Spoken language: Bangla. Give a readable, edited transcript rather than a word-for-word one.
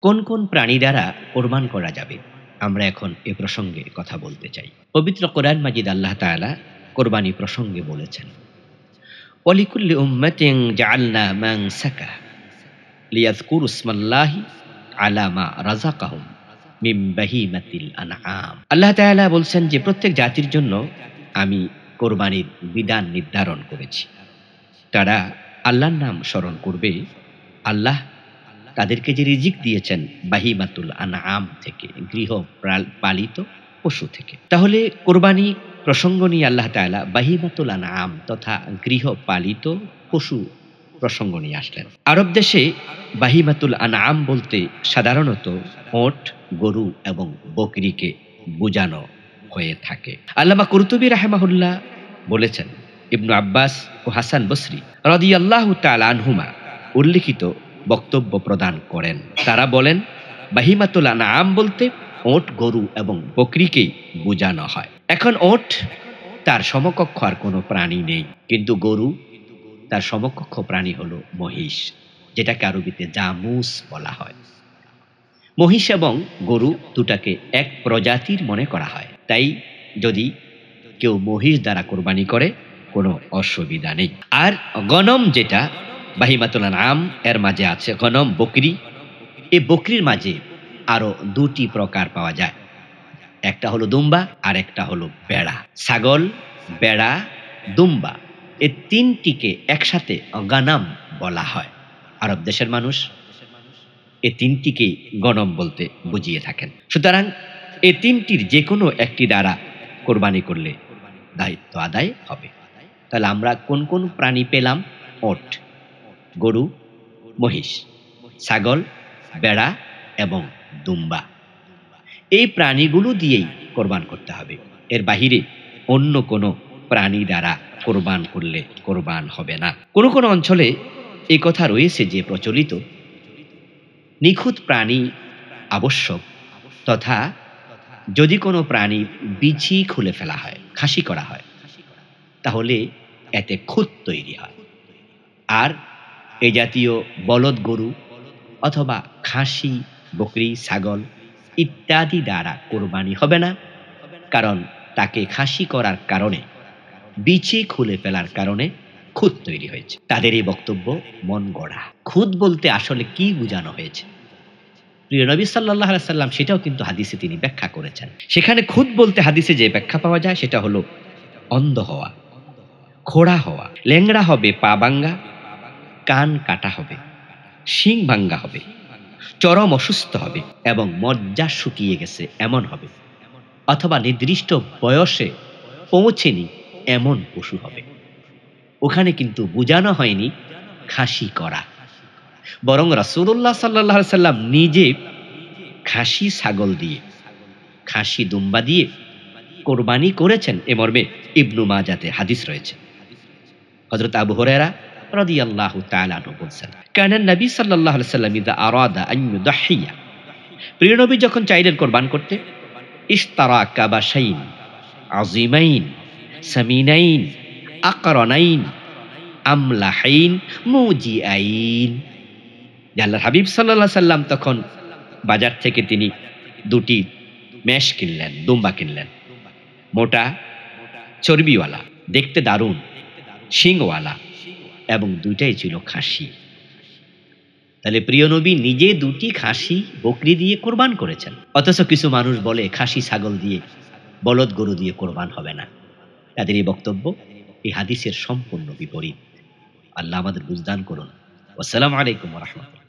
কোন কোন প্রাণী দ্বারা কোরবান করা যাবে? আমরা এখন এ প্রসঙ্গে কথা বলতে চাই। পবিত্র কোরআন মাজিদ আল্লাহ তাআলা কোরবানি প্রসঙ্গে বলেছেন, "ওয়ালিকুল্লি উম্মাতিন জাআলনা মানসাকা লিয়াযকুরু ইসমাল্লাহি আলা মা রাযাকাহুম মিন বাহিমাতিল আনআম।" আল্লাহ তাআলা বলছেন যে প্রত্যেক জাতির জন্য আমি কোরবানির বিধান নির্ধারণ করেছি। তারা আল্লাহর নাম স্মরণ করবে। আল্লাহ তাদেরকে যে রিজিক দিয়েছেন বাহিমাতুল আনআম থেকে, পালিত পশু থেকে। তাহলে কোরবানি প্রসঙ্গ নিয়ে আল্লাহ তাআলা বাহিমাতুল আনআম তথা গৃহপালিত পশু প্রসঙ্গ নিয়ে আসলেন। আরব দেশে বাহিমাতুল আনআম বলতে সাধারণত ওট, গরু এবং বকরিকে বোঝানো হয়ে থাকে। আল্লামা কুরতুবী রাহিমাহুল্লাহ বলেছেন, ইবনু আব্বাস ও হাসান বসরি রাদিয়াল্লাহু তাআলা আনহুমা উল্লিখিত বক্তব্য প্রদান করেন। তারা বলেন, বাহিমাতুল আনআম বলতে ওট, গরু এবং বকরিকেই বোঝানো হয়। এখন ওট, তার সমকক্ষ আর কোনো প্রাণী নেই। কিন্তু গরু, তার সমকক্ষ প্রাণী হলো মহিষ, যেটাকে আরবিতে জামুস বলা হয়। মহিষ এবং গরু দুটাকে এক প্রজাতির মনে করা হয়। তাই যদি কেউ মহিষ দ্বারা কোরবানি করে কোনো অসুবিধা নেই। আর গনম যেটা বাহিমাতুল আনআম এর মাঝে আছে গনম, বকরি। এই বকরির মাঝে আরো ২ টি প্রকার পাওয়া যায়। একটা হলো দুম্বা আর একটা হলো বেড়া। ছাগল, বেড়া, দুম্বা, এই ৩ টিকে একসাথে গানাম বলা হয়। আরব দেশের মানুষ এই ৩ টিকেই গনম বলতে বুঝিয়ে থাকেন। সুতরাং এই ৩ টির যেকোনো একটি দ্বারা কোরবানি করলে দায়িত্ব আদায় হবে। তাহলে আমরা কোন কোন প্রাণী পেলাম? ওট, গরু, মহিষ, ছাগল, বেড়া এবং দুম্বা। এই প্রাণীগুলো দিয়েই কোরবান করতে হবে। এর বাহিরে অন্য কোনো প্রাণী দ্বারা কোরবান করলে কোরবান হবে না। কোনো কোনো অঞ্চলে এই কথা রয়েছে যে প্রচলিত, নিখুঁত প্রাণী আবশ্যক, তথা যদি কোনো প্রাণীর বিচি খুলে ফেলা হয়, খাসি করা হয়, তাহলে এতে খুঁত তৈরি হয়। আর এ জাতীয় বলদ গরু অথবা খাসি, বকরি, ছাগল ইত্যাদি দ্বারা কোরবানি হবে না। কারণ তাকে খাসি করার কারণে, বিচি খুলে ফেলার কারণে খুঁত তৈরি হয়েছে। তাদের এই বক্তব্য মন গড়া। খুঁত বলতে আসলে কি বোঝানো হয়েছে? প্রিয় নবী সাল্লাল্লাহু আলাইহি সাল্লাম সেটাও কিন্তু হাদিসে তিনি ব্যাখ্যা করেছেন। সেখানে খুঁত বলতে হাদিসে যে ব্যাখ্যা পাওয়া যায় সেটা হলো অন্ধ হওয়া, খোঁড়া হওয়া, ল্যাংড়া হবে, পা ভাঙ্গা, কান কাটা হবে, শিং ভাঙ্গা হবে, চরম অসুস্থ হবে এবং মজ্জা শুকিয়ে গেছে এমন হবে, অথবা নির্দিষ্ট বয়সে পৌঁছেনি এমন পশু হবে। ওখানে কিন্তু বুঝানো হয়নি খাসি করা। বরং রাসূলুল্লাহ সাল্লাল্লাহু আলাইহি সাল্লাম নিজে খাসি ছাগল দিয়ে, খাসি দুম্বা দিয়ে কোরবানি করেছেন এ মর্মে ইবনু মাজাতে হাদিস রয়েছে। হযরত আবু হুরায়রা রাদিয়াল্লাহু তাআলা আনহু বলছেন, কানা নবী সাল্লাল্লাহু আলাইহি সাল্লাম ইযা আরাদা আন ইউদাহহিয়া, প্রিয় নবী যখন চাইলেন কোরবান করতে, ইশতারা কাবাশাইন আযীমাইন সামিনাইন আকরানাইন আমলাহাইন মুজিআইন। যে আল্লাহর হাবিব সাল্লাল্লাহু আলাইহি সাল্লাম তখন বাজার থেকে তিনি ২ টি মেষ কিনলেন, দুম্বা কিনলেন। মোটা, চর্বিওয়ালা, দেখতে দারুণ, শিংওয়ালা এবং ২ টাই ছিল খাসি। তাহলে প্রিয় নবী নিজে ২ টি খাসি, বকরি দিয়ে কোরবান করেছেন। অথচ কিছু মানুষ বলে খাসি ছাগল দিয়ে, বলদ গরু দিয়ে কোরবান হবে না। তাদের এই বক্তব্য এই হাদিসের সম্পূর্ণ বিপরীত। আল্লাহ আমাদের বুঝদান করুন। আসসালামু আলাইকুম ওয়া রাহমাতুল্লাহ।